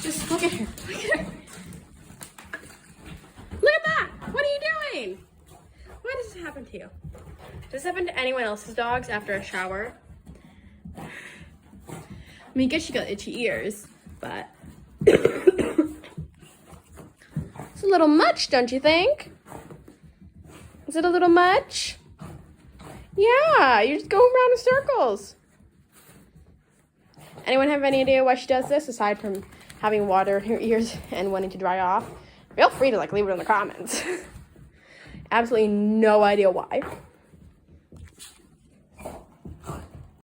Just look at her. Look at her. Look at that. What are you doing? Why does this happen to you? Does this happen to anyone else's dogs after a shower? I mean, I guess she got itchy ears, but it's a little much, don't you think? Is it a little much? Yeah, you're just going around in circles. Anyone have any idea why she does this aside from having water in her ears and wanting to dry off? Feel free to leave it in the comments. Absolutely no idea why.